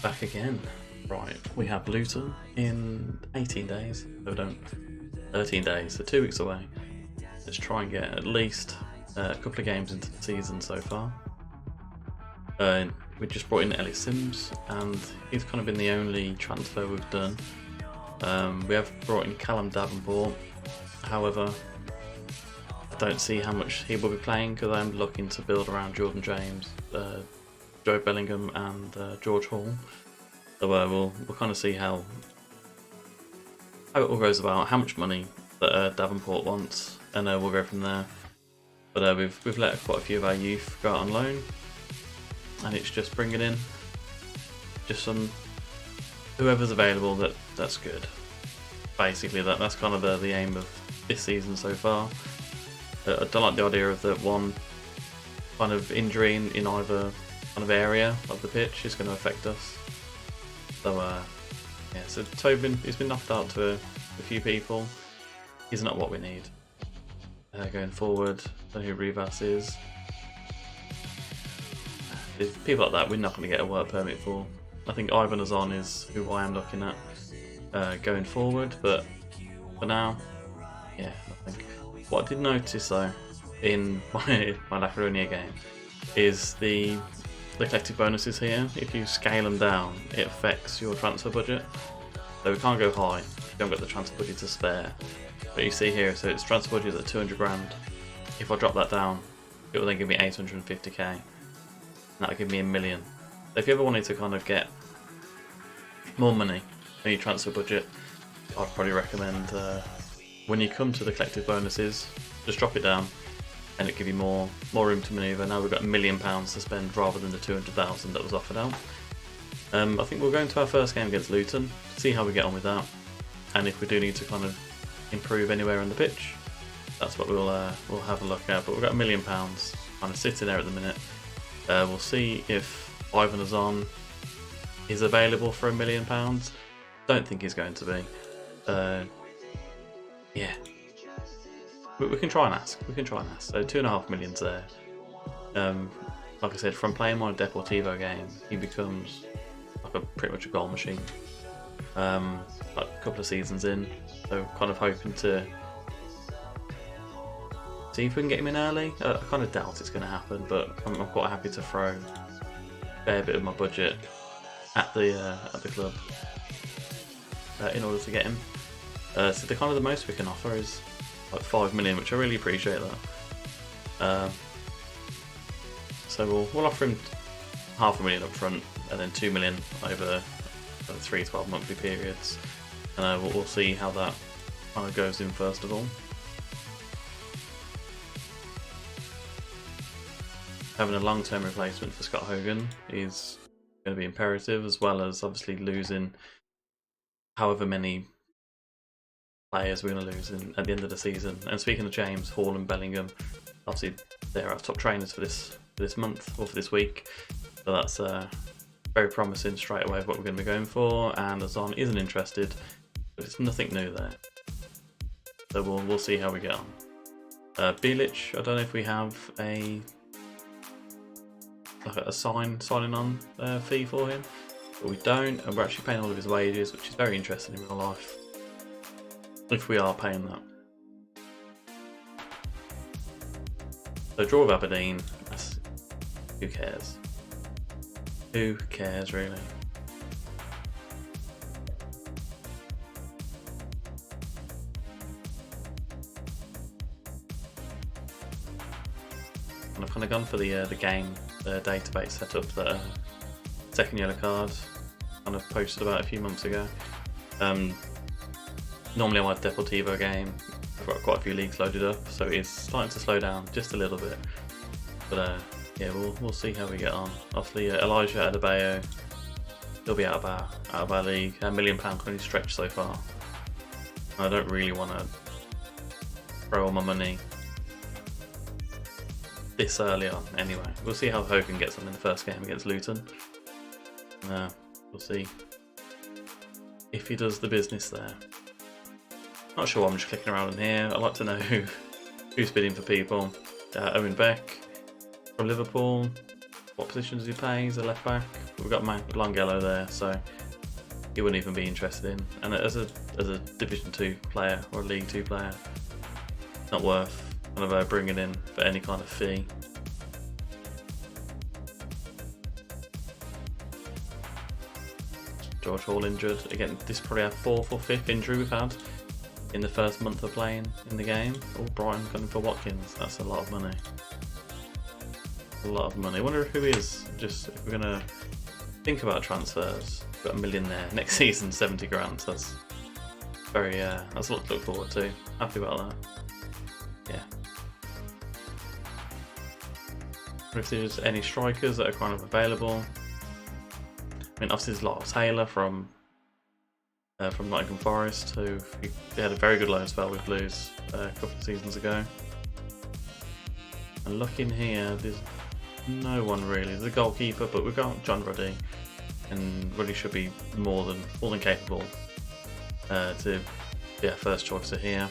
back again. Right, we have Luton in 18 days. No, don't. 13 days, so 2 weeks away. Let's try and get at least a couple of games into the season so far. We just brought in Ellis Sims, and he's kind of been the only transfer we've done. We have brought in Callum Davenport. However, I don't see how much he will be playing because I'm looking to build around Jordan James, Joe Bellingham, and George Hall. So we'll kind of see how it all goes about, how much money that Davenport wants, and we'll go from there. But we've let quite a few of our youth go out on loan, and it's just bringing in just whoever's available that's good. Basically, that's kind of the aim of this season so far. I don't like the idea of that one kind of injury in either kind of area of the pitch is going to affect us. So yeah, so Tobin, he's been knocked out to a few people. He's not what we need. Going forward, I don't know who Rivas is. There's people like that we're not going to get a work permit for. I think Ivan Azon is who I am looking at going forward, but for now, yeah, I think. What I did notice though in my Lacaronia game is the collective bonuses here. If you scale them down, it affects your transfer budget. So we can't go high. We don't got the transfer budget to spare. But you see here, so its transfer budget is at 200 grand. If I drop that down, it will then give me 850k. And that'll give me $1 million. So if you ever wanted to kind of get more money on your transfer budget, I'd probably recommend when you come to the collective bonuses, just drop it down, and it give you more room to manoeuvre. Now we've got £1 million to spend rather than the 200,000 that was offered out. I think we'll go into our first game against Luton, see how we get on with that, and if we do need to kind of improve anywhere on the pitch, that's what we'll have a look at. But we've got £1 million kind of sitting there at the minute. We'll see if Ivan Azon is available for £1 million. Don't think he's going to be. Yeah. We can try and ask. So 2.5 million's there. Like I said, from playing my Deportivo game, he becomes like pretty much a goal machine. Like a couple of seasons in, so kind of hoping to see if we can get him in early. I kind of doubt it's going to happen, but I'm quite happy to throw a fair bit of my budget at the club in order to get him. So the kind of the most we can offer is like 5 million, which I really appreciate that. So we'll offer him $500,000 up front, and then 2 million over 3 12-monthly periods, and we'll see how that kind of goes in first of all. Having a long-term replacement for Scott Hogan is going to be imperative, as well as obviously losing however many players we're going to lose at the end of the season. And speaking of James, Hall and Bellingham, obviously they're our top trainers for this month or for this week, so that's very promising straight away of what we're going to be going for. And Azon isn't interested, but it's nothing new there, so we'll see how we get on. Bilic, I don't know if we have a signing on fee for him, but we don't, and we're actually paying all of his wages, which is very interesting in real life, if we are paying that. So draw with Aberdeen, who cares? Who cares really? And I've kind of gone for the game database setup that Second Yellow Card kind of posted about a few months ago. Normally on my Deportivo game, I've got quite a few leagues loaded up, so it's starting to slow down just a little bit. But yeah, we'll see how we get on. Obviously, Elijah Adebayo, he'll be out of our league. £1 million can only stretch so far. I don't really want to throw all my money this early on. Anyway, we'll see how Hogan gets on in the first game against Luton. We'll see if he does the business there. Not sure, I'm just clicking around in here. I'd like to know who's bidding for people. Owen Beck from Liverpool. What position does he play? He's a left back. We've got Langello there, so he wouldn't even be interested in. And as a Division 2 player or a League 2 player, not worth kind of bringing in for any kind of fee. George Hall injured. Again, this is probably our 4th or 5th injury we've had in the first month of playing in the game. Oh, Brighton going for Watkins. That's a lot of money. A lot of money. I wonder who is. Just if we're gonna think about transfers. Got $1 million there. Next season, 70 grand. That's very. That's a lot to look forward to. Happy about that. Yeah. If there's any strikers that are kind of available. I mean, obviously there's Lyle Taylor from Nottingham Forest, who they had a very good loan spell with Blues a couple of seasons ago. And looking here, there's no one really. There's a goalkeeper, but we've got John Ruddy, and Ruddy should be more than capable to be our first choice here.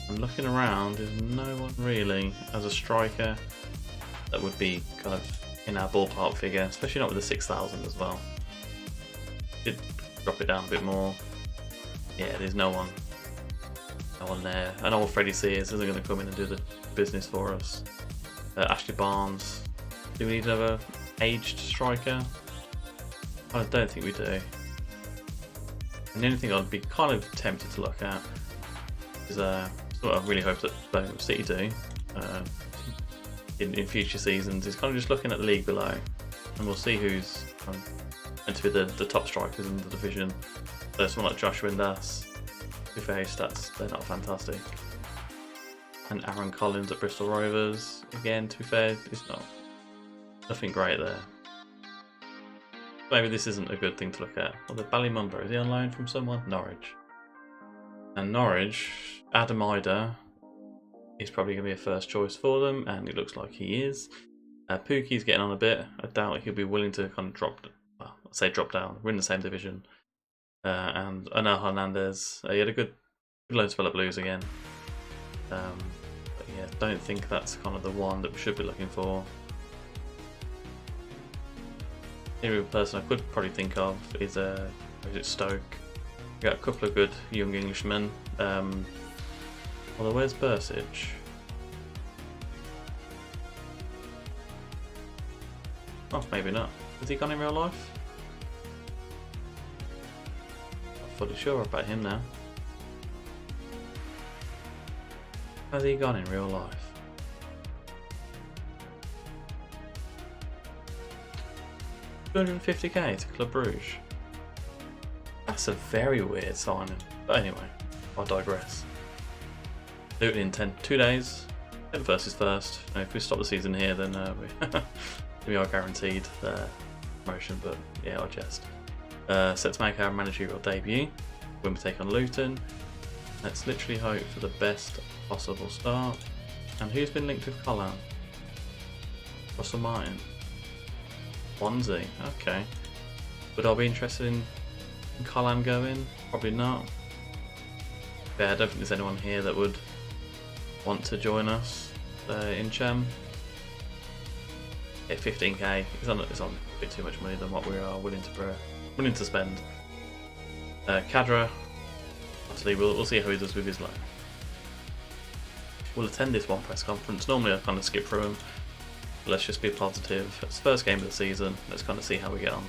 And looking around, there's no one really as a striker that would be kind of in our ballpark figure, especially not with the 6,000 as well. Did drop it down a bit more. Yeah, there's no one there. I know Freddie Sears isn't going to come in and do the business for us. Ashley Barnes. Do we need another aged striker? I don't think we do. And the only thing I'd be kind of tempted to look at is what I really hope that Birmingham City do in future seasons is kind of just looking at the league below, and we'll see who's meant to be the top strikers in the division. So someone like Joshua Das, to be fair, his stats, they're not fantastic. And Aaron Collins at Bristol Rovers, again, to be fair, it's nothing great there. Maybe this isn't a good thing to look at. Well, the Ballymumba, is he on loan from someone? Norwich. And Norwich, Adam Ida is probably going to be a first choice for them, and it looks like he is. Pookie's getting on a bit. I doubt he'll be willing to kind of drop down. We're in the same division. And Anel Hernandez, he had a good loan spell at Blues again. But yeah, don't think that's kind of the one that we should be looking for. The only person I could probably think of is Stoke. We got a couple of good young Englishmen. Although where's Bursich? Oh, maybe not. Has he gone in real life? I'm fully sure about him now. Has he gone in real life? £250k to Club Bruges. That's a very weird signing. But anyway, I digress. Do it in 2 days. First is first. If we stop the season here, then we are guaranteed promotion. But yeah, I jest. Set to make our managerial debut when we take on Luton. Let's literally hope for the best possible start. And who's been linked with Colin? Russell Martin. Swansea. Okay. Would I be interested in Colin going? Probably not. Yeah, I don't think there's anyone here that would want to join us in Chem. Yeah, 15k. It's on a bit too much money than what we are willing to spend. Kadra, obviously, we'll see how he does with his loan. We'll attend this one press conference. Normally, I kind of skip through them. But let's just be positive. It's the first game of the season. Let's kind of see how we get on.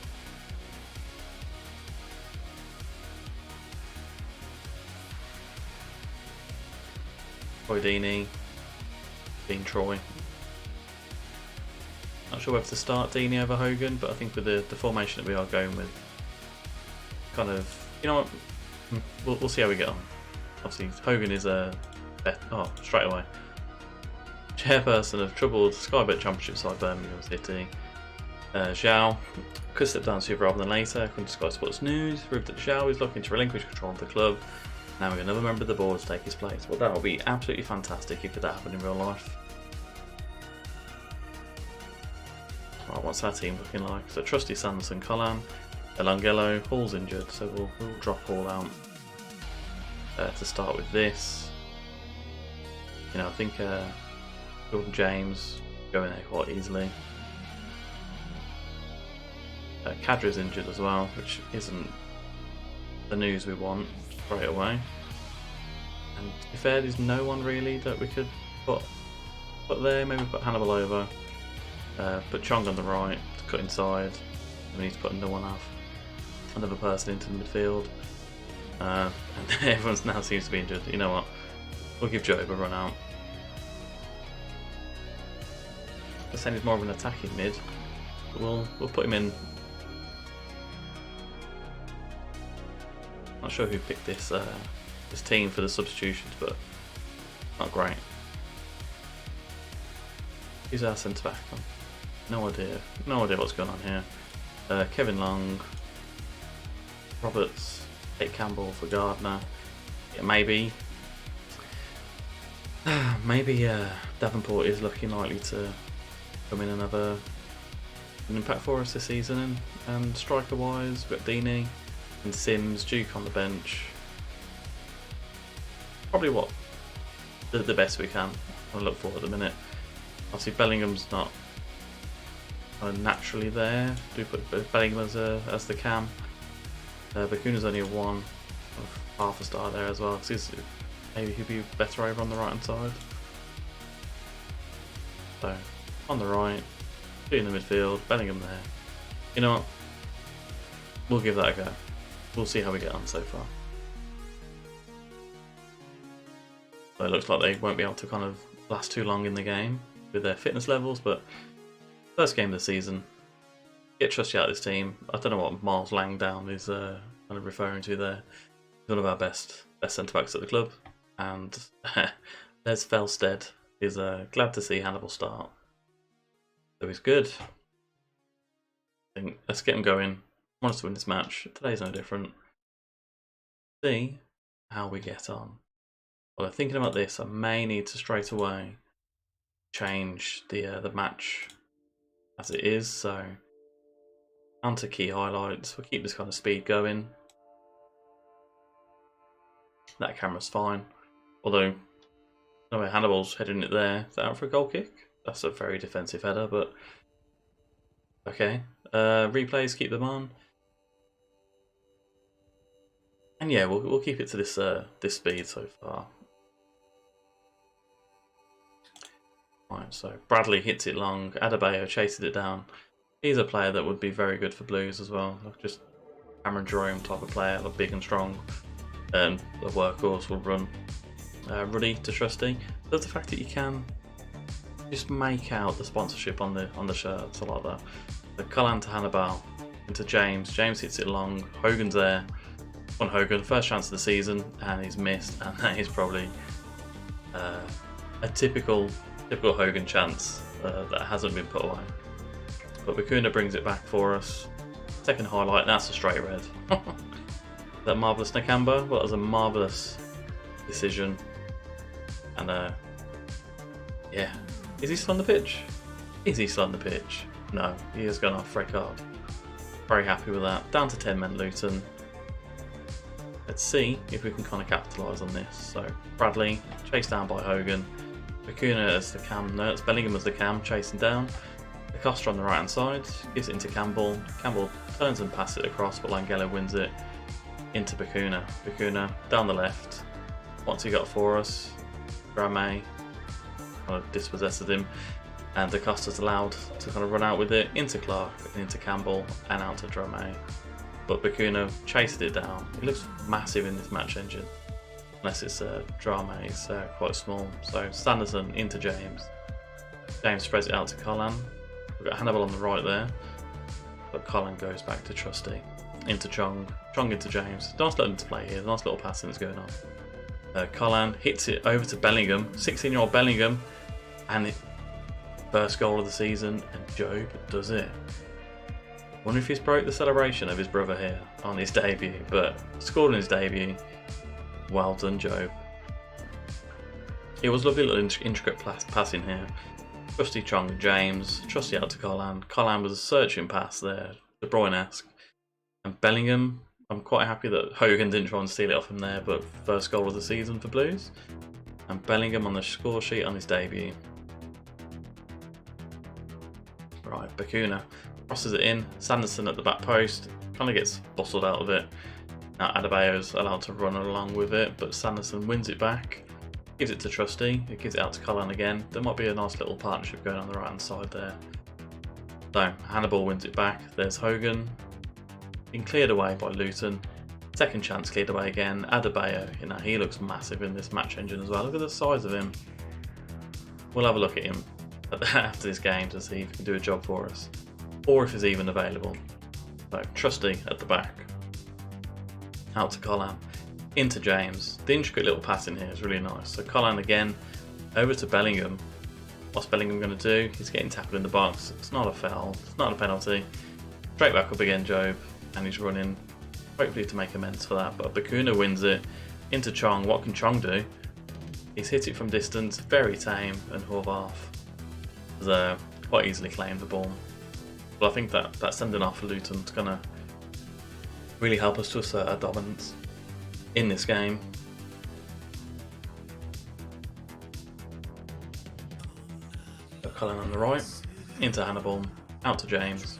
Troy Deeney, Dean Troy. Not sure whether to start Deeney over Hogan, but I think with the formation that we are going with, kind of, you know what, we'll see how we get on. Obviously, Hogan is straight away. Chairperson of troubled Skybet Championship side Birmingham City. Zhao could step down sooner rather than later, according to Sky Sports News. Proved that Zhao is looking to relinquish control of the club. Now we have another member of the board to take his place. Well, that would be absolutely fantastic if that happened in real life. Right, what's our team looking like? So Trusty Sanderson, Colin, Langello, Hall's injured, so we'll drop Hall out to start with this. You know, I think Jordan James going there quite easily. Kadri's injured as well, which isn't the news we want straight away. And to be fair, there's no one really that we could put there. Maybe put Hannibal over, put Chong on the right to cut inside. We need to put another person into the midfield. And everyone now seems to be injured. You know what? We'll give Job a run out. I'm saying he's more of an attacking mid, but we'll put him in. Not sure who picked this team for the substitutions, but not great. Who's our centre back? No idea what's going on here. Kevin Long, Roberts, Kate Campbell for Gardner. Yeah, maybe Davenport is looking likely to come in an impact for us this season. And striker wise, we've got Deeney and Sims, Duke on the bench. Probably what the best we can look for at the minute. Obviously Bellingham's not naturally there. Do put Bellingham as the cam. Bakuna's only a 1, half a star there as well. Cause maybe he'd be better over on the right hand side. So on the right, 2 in the midfield, Bellingham there. You know what? We'll give that a go. We'll see how we get on so far. So it looks like they won't be able to kind of last too long in the game with their fitness levels, but first game of the season, get Trusty out of this team. I don't know what Miles Langdown is kind of referring to there. He's one of our best centre backs at the club, and Les Felstead is glad to see Hannibal start. So he's good. I think let's get him going. I want us to win this match. Today's no different. See how we get on. Well, thinking about this, I may need to straight away change the match as it is. So onto key highlights. We'll keep this kind of speed going. That camera's fine. Although, no way, Hannibal's heading it there. Is that out for a goal kick? That's a very defensive header, but okay. Replays, keep them on. And yeah, we'll keep it to this speed so far. Right, so Bradley hits it long. Adebayo chases it down. He's a player that would be very good for Blues as well. Just Cameron Jerome type of player, like big and strong, and the workhorse will run. Ruddy to Trusty. Does the fact that you can just make out the sponsorship on the shirts, I like that. So Cullen to Hannibal into James. James hits it long. Hogan's there. On Hogan, first chance of the season, and he's missed, and that is probably a typical Hogan chance that hasn't been put away. But Bakuna brings it back for us. Second highlight, and that's a straight red. That marvellous Nakamba, well, that was a marvellous decision. And yeah, is he still on the pitch? Is he still on the pitch? No, he has gone off red card. Very happy with that. Down to 10 men Luton. Let's see if we can kind of capitalise on this. So Bradley, chased down by Hogan. Bakuna as the cam, no, it's Bellingham as the cam, chasing down. Acosta on the right hand side, gives it into Campbell. Campbell turns and passes it across, but Langella wins it into Bakuna. Bakuna down the left. What's he got for us? Drame kind of dispossesses him, and Acosta's allowed to kind of run out with it into Clark and into Campbell and out to Drame. But Bakuna chases it down. It looks massive in this match engine, unless it's Drame, it's quite small. So Sanderson into James. James spreads it out to Colin. We've got Hannibal on the right there, but Colin goes back to Trusty. Into Chong. Chong into James. Nice little interplay here, nice little passing that's going on. Colin hits it over to Bellingham, 16-year-old Bellingham, and first goal of the season, and Job does it. Wonder if he's broke the celebration of his brother here on his debut, but scored in his debut. Well done, Job. It was lovely little intricate passing here. Trusty Chong and James, Trusty out to Colin. Colin was a searching pass there, De Bruyne-esque. And Bellingham, I'm quite happy that Hogan didn't try and steal it off him there, but first goal of the season for Blues. And Bellingham on the score sheet on his debut. Right, Bakuna. crosses it in. Sanderson at the back post, kind of gets bustled out of it. Now Adebayo's allowed to run along with it, but Sanderson wins it back, gives it to Trusty, who gives it out to Colin again. There might be a nice little partnership going on the right hand side there. So Hannibal wins it back. There's Hogan, being cleared away by Luton. Second chance cleared away again. Adebayo, he looks massive in this match engine as well. Look at the size of him. We'll have a look at him after this game to see if he can do a job for us, or if he's even available. So Trusty at the back, out to Colin, into James. The intricate little pass in here is really nice. So Colin again, over to Bellingham. What's Bellingham going to do? He's getting tackled in the box. It's not a foul, it's not a penalty. Straight back up again, Job, and he's running, hopefully to make amends for that. But Bakuna wins it into Chong. What can Chong do? He's hit it from distance, very tame, and Horvath has quite easily claimed the ball. But I think that sending off for Luton is going to really help us to assert our dominance in this game. So Cullen on the right, into Hannibal, out to James,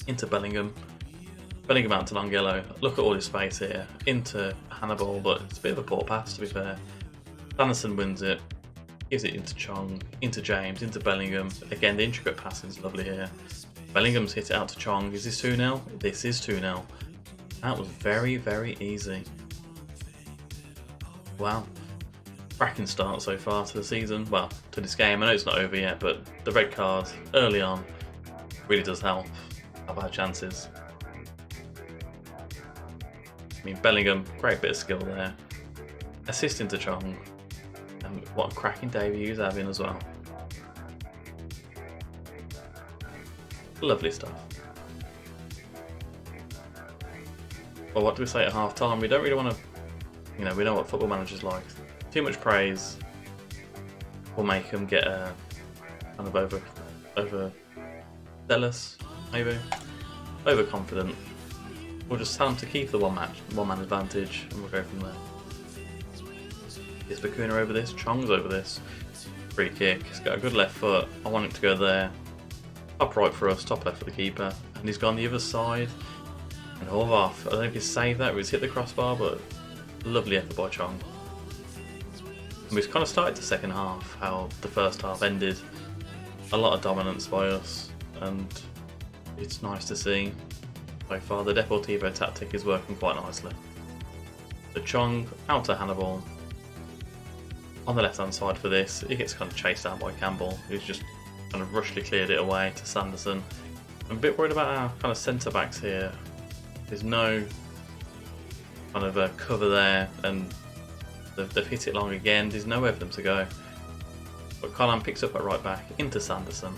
into Bellingham. Bellingham out to Longello. Look at all his space here. Into Hannibal, but it's a bit of a poor pass to be fair. Sanderson wins it, gives it into Chong, into James, into Bellingham. Again, the intricate passing is lovely here. Bellingham's hit it out to Chong. Is this 2-0? This is 2-0. That was very, very easy. Wow. Cracking start so far to the season. Well, to this game. I know it's not over yet, but the red card early on really does help our chances. I mean, Bellingham, great bit of skill there. Assisting to Chong. And what a cracking debut he's having as well. Lovely stuff. Well, what do we say at half time? We don't really want to, we know what football managers like. Too much praise will make them get kind of over zealous, maybe overconfident. We'll just tell them to keep the one man advantage, and we'll go from there. Is Bakuna over this? Chong's over this. Free kick. He's got a good left foot. I want him to go there. Top right for us, top left for the keeper. And he's gone the other side. And Horvath, I don't know if he's saved that or he's hit the crossbar, but lovely effort by Chong. And we've kind of started the second half, how the first half ended. A lot of dominance by us, and it's nice to see. So far, the Deportivo tactic is working quite nicely. The Chong out to Hannibal. On the left hand side for this, he gets kind of chased down by Campbell, who's just kind of rushly cleared it away to Sanderson. I'm a bit worried about our kind of centre backs here. There's no kind of a cover there, and they've hit it long again. There's nowhere for them to go. But Colin picks up at right back into Sanderson.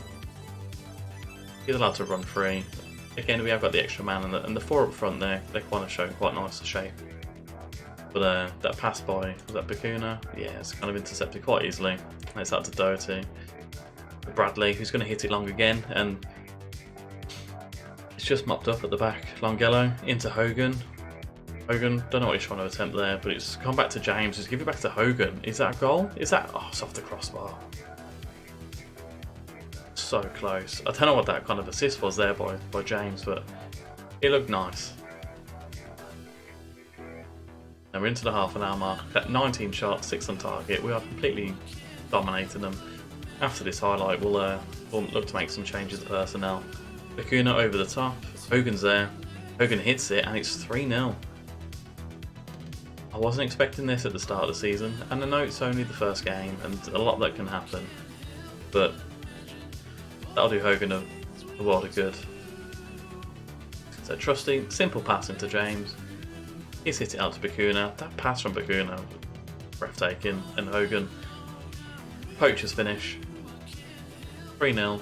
He's allowed to run free. Again, we have got the extra man, and the four up front there, they're kind of showing quite nice shape. But that pass by, was that Bakuna? Yeah, it's kind of intercepted quite easily. And it's out to Doherty. Bradley, who's going to hit it long again, and it's just mopped up at the back. Longello into Hogan. Hogan, don't know what he's trying to attempt there, but it's gone back to James. Just give it back to Hogan. Is that a goal? Is that? Oh, it's off the crossbar. So close. I don't know what that kind of assist was there by James, but it looked nice. And we're into the half an hour mark. At 19 shots, 6 on target. We are completely dominating them. After this highlight, we'll look to make some changes to personnel. Bakuna over the top. Hogan's there. Hogan hits it, and it's 3-0. I wasn't expecting this at the start of the season, and I know it's only the first game, and a lot that can happen. But that'll do Hogan a world of good. So Trusty, simple pass into James. He's hit it out to Bakuna. That pass from Bakuna, breathtaking. And Hogan, poacher's finish. 3-0.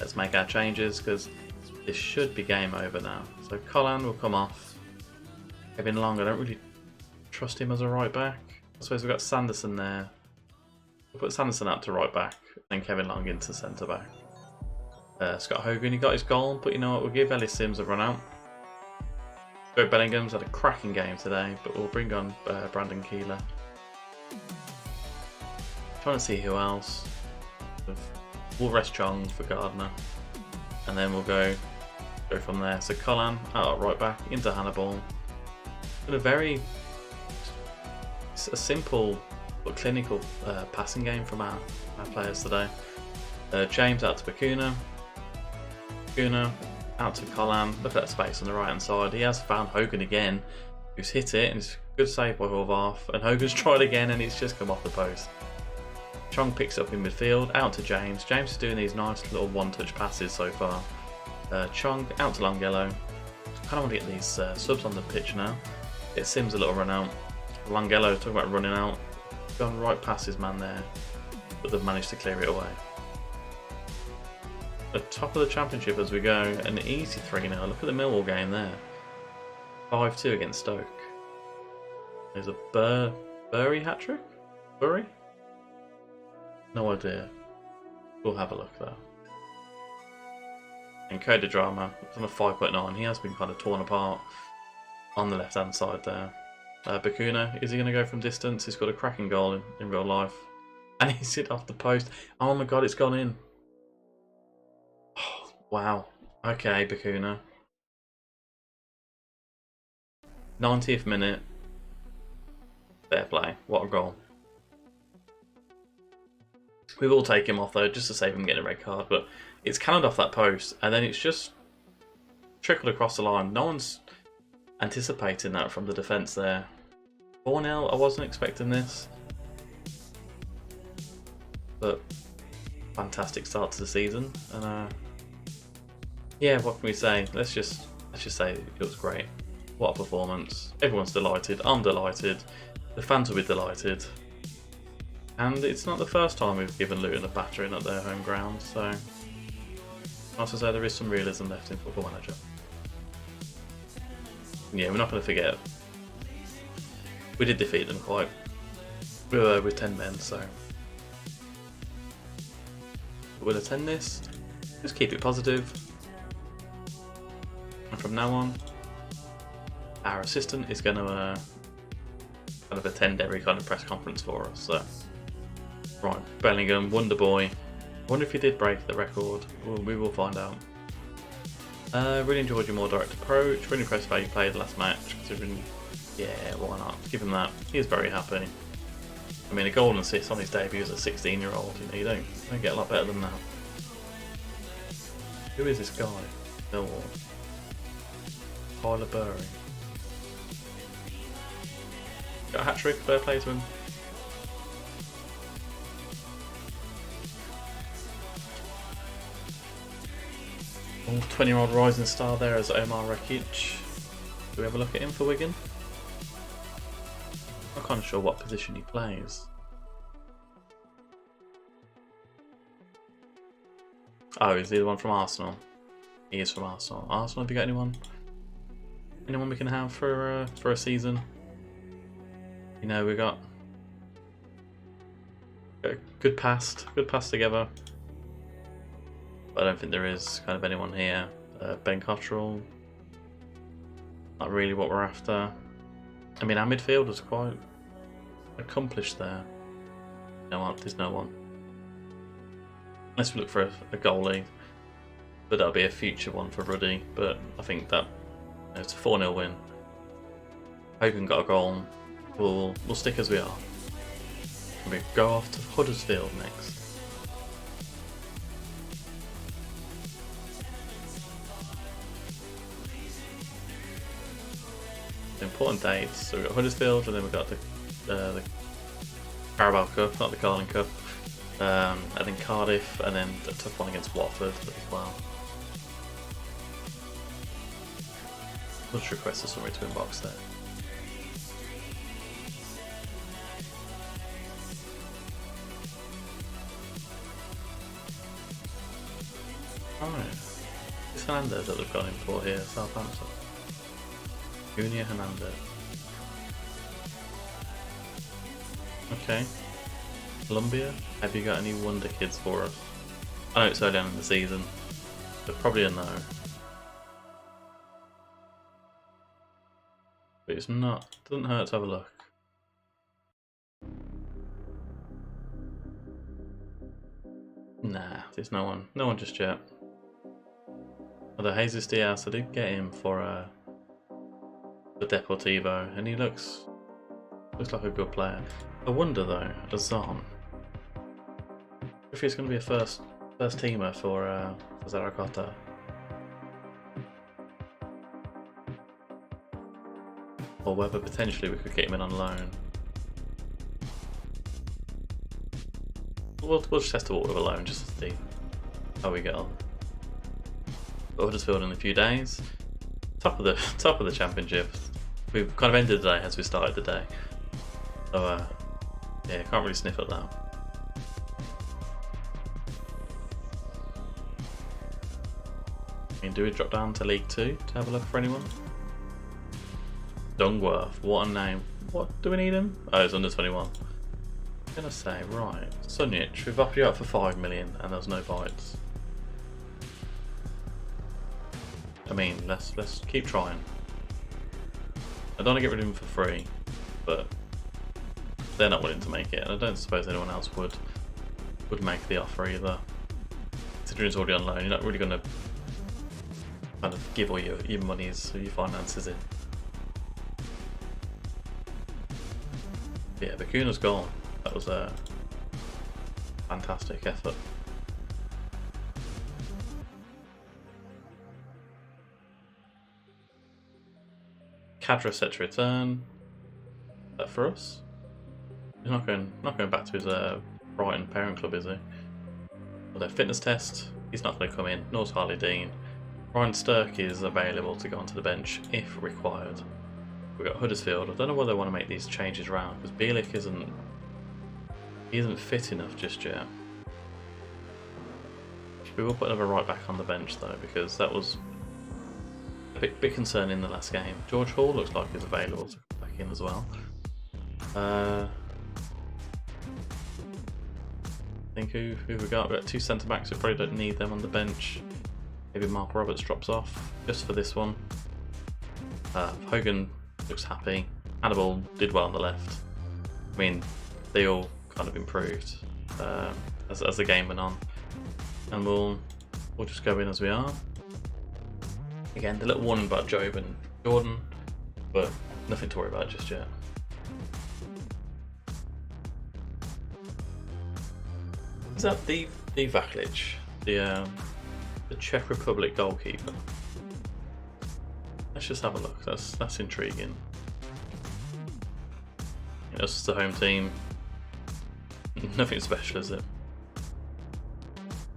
Let's make our changes because this should be game over now. So Colin will come off. Kevin Long, I don't really trust him as a right back. I suppose we've got Sanderson there. We'll put Sanderson out to right back and Kevin Long into centre back. Scott Hogan, he got his goal, but you know what, we'll give Ellis Sims a run out. Joe Bellingham's had a cracking game today, but we'll bring on Brandon Keeler. Trying to see who else. We'll rest Chong for Gardner. and then we'll go from there. So Colin, right back into Hannibal. But a simple but clinical passing game from our players today. James out to Bakuna. Bakuna out to Colin. Look at that space on the right hand side. He has found Hogan again, who's hit it, and it's a good save by Horvath. And Hogan's tried again, and it's just come off the post. Chong picks up in midfield, out to James. James is doing these nice little one-touch passes so far. Chong out to Longello. I kind of want to get these subs on the pitch now. It Sims a little run out. Longello, talking about running out. Gone right past his man there, but they've managed to clear it away. The top of the championship as we go, an easy 3-0. Look at the Millwall game there. 5-2 against Stoke. There's a Bury hat-trick? Bury? No idea. We'll have a look though. And Code Drama, it's on a 5.9. He has been kind of torn apart on the left-hand side there. Bakuna, is he going to go from distance? He's got a cracking goal in real life. And he's hit off the post. Oh my god, it's gone in. Oh, wow. Okay, Bakuna. 90th minute. Fair play. What a goal. We will take him off though, just to save him getting a red card. But it's cannoned off that post, and then it's just trickled across the line. No one's anticipating that from the defence there. 4-0, I wasn't expecting this. But fantastic start to the season. And yeah, what can we say? Let's just say it was great. What a performance. Everyone's delighted. I'm delighted. The fans will be delighted. And it's not the first time we've given Luton a battering at their home ground, so nice to say there is some realism left in Football Manager. Yeah, we're not going to forget. We did defeat them quite. We were with 10 men, so we'll attend this. Just keep it positive. And from now on, our assistant is going to kind of attend every kind of press conference for us. So, right, Bellingham, Wonder Boy. I wonder if he did break the record. We will find out. Really enjoyed your more direct approach. Really impressed by how you played the last match. Considering, yeah, why not? Give him that. He is very happy. I mean, a goal and assist on his debut as a 16-year-old. You know, you don't get a lot better than that. Who is this guy? No one. Tyler Bury. Got a hat-trick, fair play to him. Oh, 20-year-old rising star there as Omar Rakic. Do we have a look at him for Wigan? I'm not kind of sure what position he plays. Oh, is he the one from Arsenal? He is from Arsenal. Arsenal, have you got anyone? Anyone we can have for a season? You know, we got a good pass together. But I don't think there is kind of anyone here. Ben Cottrell, not really what we're after. I mean, our midfield is quite accomplished there. No, there's no one. Unless we look for a goalie, but that'll be a future one for Ruddy. But I think that it's a 4-0 win. Hogan got a goal. We'll stick as we are. And we go off to Huddersfield next. Important dates. So we've got Huddersfield, and then we've got the Carabao Cup, not the Carling Cup, and then Cardiff, and then a tough one against Watford as well. Let's request a summary to inbox there. Alright. It's Hernandez that they've gone in for here, Southampton. Junior Hernandez. Okay. Colombia, have you got any wonder kids for us? I know it's early on in the season, but probably a no. But it's not, doesn't hurt to have a look. Nah, there's no one just yet. Although Jesus Diaz, I did get him for the Deportivo, and he looks like a good player. I wonder though, Azan, if he's going to be a first teamer for Zaragoza. Or whether potentially we could get him in on loan. We'll just test the water with a loan just to see how we get on. But Huddersfield in a few days. Top of the championship. We've kind of ended the day as we started the day. So yeah, can't really sniff at that. I mean, do we drop down to League 2 to have a look for anyone? Dungworth, what a name. What, do we need him? Oh, he's under 21. I'm gonna say, right, Sunjic, we've offered you out for 5 million and there's no bites. I mean, let's keep trying. I don't want to get rid of him for free, but they're not willing to make it, and I don't suppose anyone else would make the offer either. Considering it's already on loan, you're not really going to kind of give all your monies or your finances in. But yeah, Bakuna's gone. That was a fantastic effort. Cadra set to return. Is that for us? He's not going back to his Brighton parent club, is he? Well, their fitness test. He's not going to come in. Nor's Harley Dean. Ryan Stirk is available to go onto the bench if required. We've got Huddersfield. I don't know whether they want to make these changes round because Bielik isn't fit enough just yet. We will put another right back on the bench though because that was a bit concerning in the last game. George Hall looks like he's available to come back in as well. I think who we got? We've got 2 centre backs. We probably don't need them on the bench. Maybe Mark Roberts drops off just for this one. Hogan looks happy. Hannibal did well on the left. I mean, they all kind of improved as the game went on, and we'll just go in as we are. Again, the little warning about Job and Jordan, but nothing to worry about just yet. Is that the Vaklic, the Czech Republic goalkeeper? Let's just have a look. That's intriguing. It's just the home team. Nothing special, is it?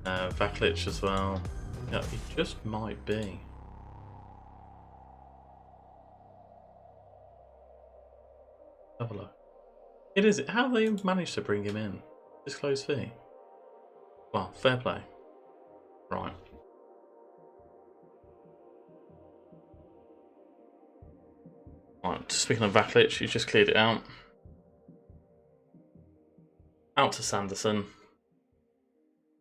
Vaklic as well. Yeah, he just might be. Have a look. It is. How have they managed to bring him in? Disclose fee. Well, fair play. Right. Right. Speaking of Vaklic, he's just cleared it out. Out to Sanderson.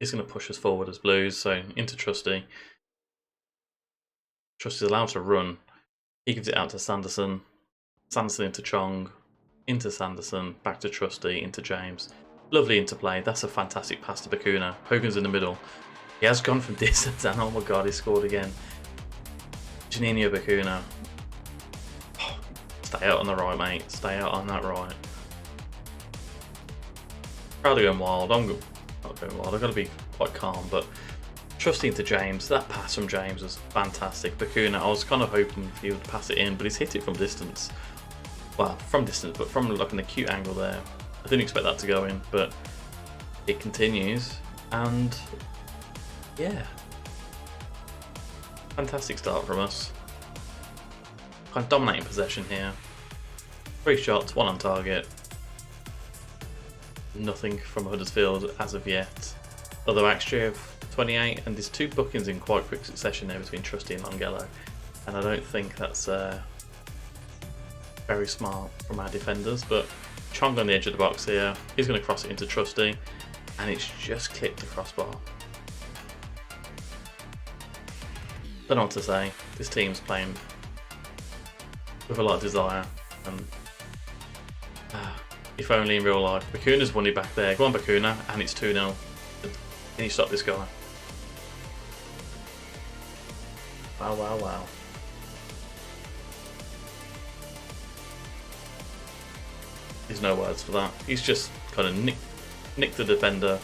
He's going to push us forward as Blues, so into Trusty. Trusty's allowed to run. He gives it out to Sanderson. Sanderson into Chong. Into Sanderson. Back to Trusty. Into James. Lovely interplay. That's a fantastic pass to Bakuna. Hogan's in the middle. He has gone from distance, and oh my god, he scored again. Janino Bakuna. Oh, stay out on the right, mate. Stay out on that right. Crowd are going wild. I'm not going wild. I've got to be quite calm, but trusting to James. That pass from James was fantastic. Bakuna, I was kind of hoping he would pass it in, but he's hit it from distance. Well, from distance, but from like an acute angle there. I didn't expect that to go in, but it continues, and yeah, fantastic start from us. Kind of dominating possession here. 3 shots, 1 on target. Nothing from Huddersfield as of yet. Although XG of 28, and there's 2 bookings in quite quick succession there between Trusty and Longello, and I don't think that's very smart from our defenders. But Chong on the edge of the box here. He's going to cross it into Trusty, and it's just clipped the crossbar. Don't know what to say. This team's playing with a lot of desire, and if only in real life. Bakuna's won it back there. Go on, Bakuna, and it's 2-0. Can you stop this guy? Wow, wow, wow. There's no words for that. He's just kind of nicked the defender.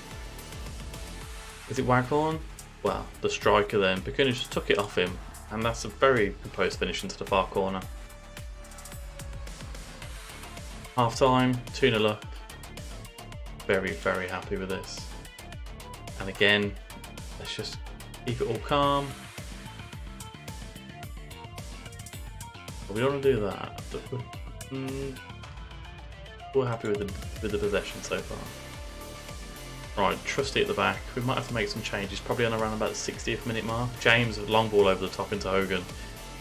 Is it Waghorn? Well, the striker then. Bakuna just took it off him, and that's a very composed finish into the far corner. Half time, 2-0 up. Very, very happy with this. And again, let's just keep it all calm. But we don't want to do that. We're happy with the possession so far. Right, Trusty at the back. We might have to make some changes, probably on around about the 60th minute mark. James, a long ball over the top into Hogan.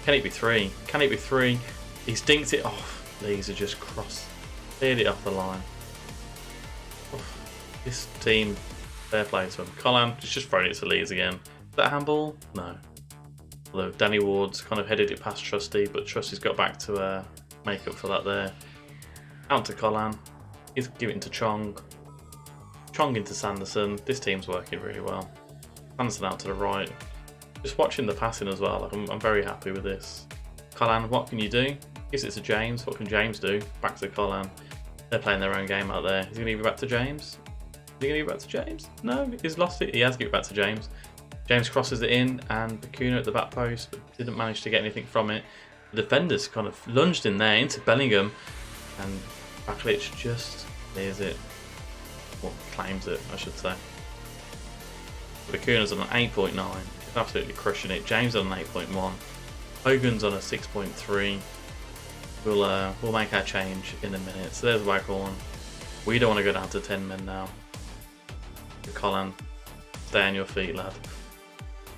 Can it be 3? Can it be 3? He's dinked it off. Lees are just cleared it off the line. This team, fair play to him. Colin just throwing it to Lees again. Is that a handball? No. Although Danny Ward's kind of headed it past Trusty, but Trusty's got back to make up for that there. Out to Colin. He's giving it to Chong. Chong into Sanderson. This team's working really well. Sanderson out to the right. Just watching the passing as well. Like, I'm very happy with this. Colin, what can you do? Gives it to James. What can James do? Back to Colin. They're playing their own game out there. Is he going to give it back to James? Is he going to give it back to James? No, he's lost it. He has given it back to James. James crosses it in, and Bakuna at the back post, but didn't manage to get anything from it. The defenders kind of lunged in there into Bellingham, and Baklic just clears it. Well, claims it, I should say. Bakuna's on an 8.9. He's absolutely crushing it. James on an 8.1. Hogan's on a 6.3. We'll make our change in a minute. So there's Waghorn. We don't want to go down to 10 men now. Colin, stay on your feet, lad.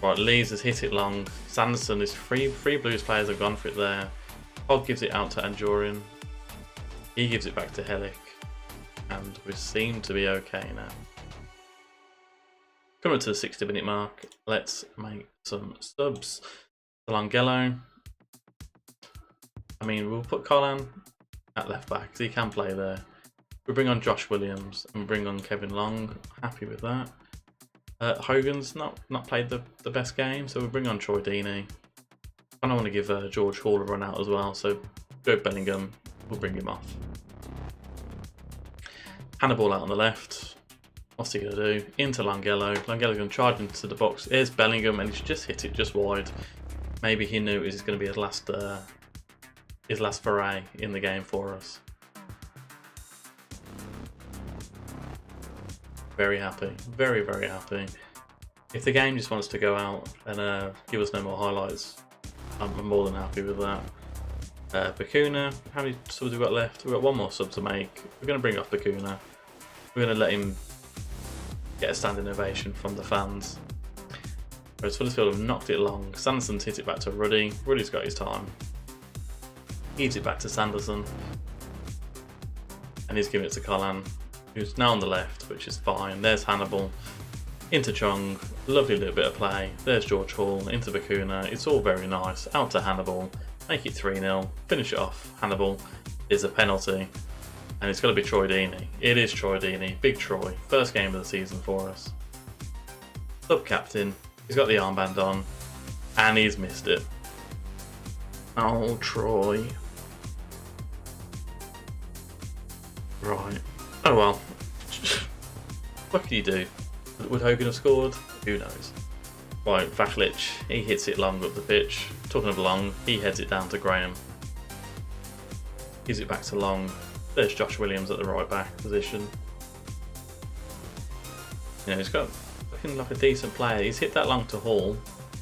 Right, Lees has hit it long. Sanderson is free Blues players have gone for it there. Hogg gives it out to Anjorian. He gives it back to Helic. And we seem to be okay now. Coming up to the 60-minute mark, let's make some subs. Langello. I mean, we'll put Colin at left back because he can play there. We bring on Josh Williams and bring on Kevin Long. Happy with that. Hogan's not played the best game, so we'll bring on Troy Deeney. I don't want to give George Hall a run out as well, so go Bellingham. We'll bring him off. Hannibal out on the left. What's he going to do? Into Langello. Langello's going to charge into the box. Here's Bellingham, and he's just hit it just wide. Maybe he knew it was going to be his last foray in the game for us. Very happy. Very, very happy. If the game just wants to go out and give us no more highlights, I'm more than happy with that. Bakuna, how many subs have we got left? We've got one more sub to make. We're going to bring off Bakuna. We're going to let him get a standing ovation from the fans. Whereas Huddersfield have knocked it long. Sanderson's hit it back to Ruddy. Ruddy's got his time. He gives it back to Sanderson. And he's giving it to Colin, who's now on the left, which is fine. There's Hannibal. Into Chong. Lovely little bit of play. There's George Hall. Into Bakuna. It's all very nice. Out to Hannibal. Make it 3-0. Finish it off. Hannibal is a penalty. And it's got to be Troy Deeney. It is Troy Deeney. Big Troy. First game of the season for us. Sub-captain. He's got the armband on. And he's missed it. Oh, Troy. Right. Oh well. What can you do? Would Hogan have scored? Who knows? Right, Vaklic, he hits it long up the pitch. Talking of long, he heads it down to Graham. Gives it back to Long. There's Josh Williams at the right back position. You know, he's got looking like a decent player. He's hit that long to Hall,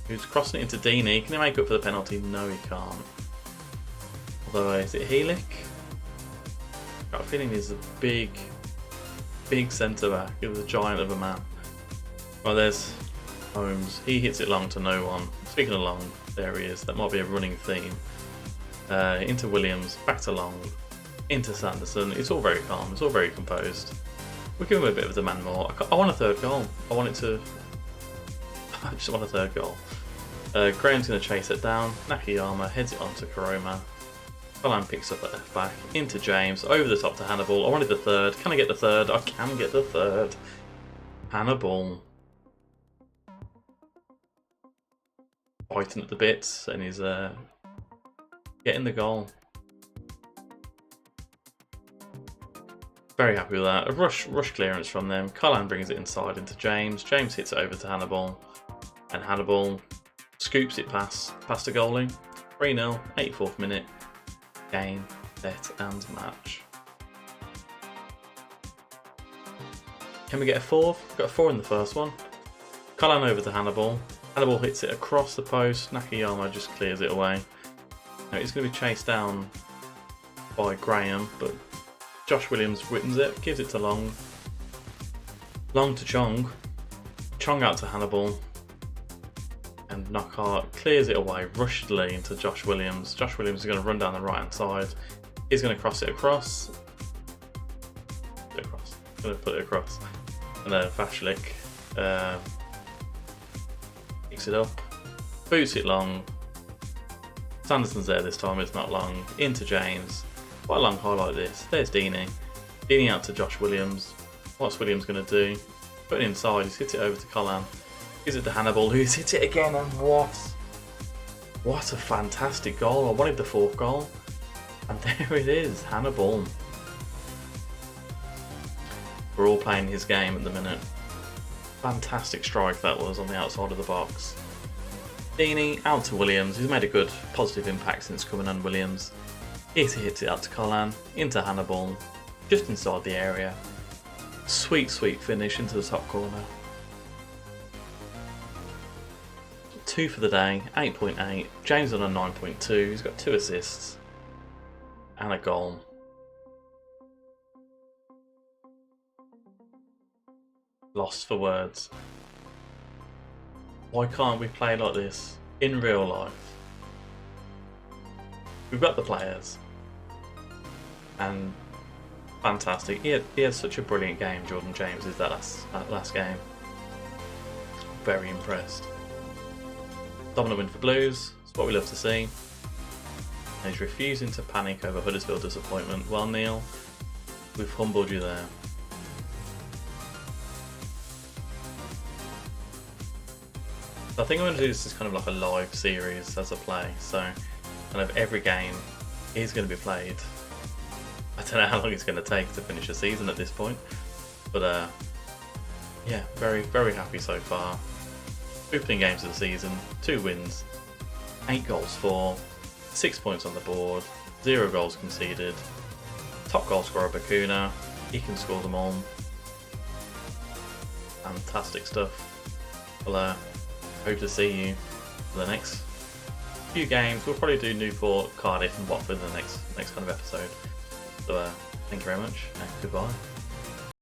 who's crossing it into Deeney. Can he make up for the penalty? No, he can't. Although, is it Helic? I've got a feeling he's a big centre back. He's a giant of a man. Well, there's Holmes. He hits it long to no one. Speaking of Long, there he is. That might be a running theme. Into Williams, back to Long, into Sanderson. It's all very calm. It's all very composed. We'll give him a bit of a demand more. I want a third goal. I want it to... I just want a third goal. Graham's going to chase it down. Nakayama heads it on to Karoma. Colin picks up at left back. Into James. Over the top to Hannibal. I wanted the third. Can I get the third? I can get the third. Hannibal. biting at the bits, and he's getting the goal. Very happy with that. A rush clearance from them. Cullen brings it inside into James. James hits it over to Hannibal, and Hannibal scoops it past the goalie. 3-0, 84th minute. Game, bet and match. Can we get a fourth? Got a 4 in the first one. Cullen over to Hannibal. Hannibal hits it across the post. Nakayama just clears it away. Now it's going to be chased down by Graham, but Josh Williams wins it, gives it to Long. Long to Chong. Chong out to Hannibal. And Knockhart clears it away rushedly into Josh Williams. Josh Williams is going to run down the right hand side. He's going to cross it across. Going to put it across. And then Vashlik picks it up. Boots it Long. Sanderson's there this time, it's not Long. Into James. Quite a long highlight this. There's Deeney. Deeney out to Josh Williams. What's Williams going to do? Put it inside, he's hit it over to Cullen. Gives it to Hannibal, who's hit it again, and what a fantastic goal. I wanted the 4th goal. And there it is, Hannibal. We're all playing his game at the minute. Fantastic strike that was on the outside of the box. Deeney out to Williams, who's made a good positive impact since coming on Williams. He hits it out to Cullen, into Hannibal, just inside the area. Sweet finish into the top corner. 2 for the day, 8.8. James on a 9.2. He's got 2 assists and a goal. Lost for words. Why can't we play like this in real life? We've got the players, and fantastic. He had such a brilliant game, Jordan James, is that last game. Very impressed. Dominant win for Blues. It's what we love to see. And he's refusing to panic over Huddersfield disappointment. Well, Neil, we've humbled you there. So I think I'm going to do this as kind of like a live series as I play. So kind of every game is going to be played. I don't know how long it's going to take to finish a season at this point, but yeah, very happy so far. Opening games of the season, 2 wins, 8 goals for, 6 points on the board, 0 goals conceded. Top goal scorer Bakuna, he can score them all. Fantastic stuff. Well, hope to see you for the next few games. We'll probably do Newport, Cardiff and Watford in the next kind of episode. So thank you very much and goodbye.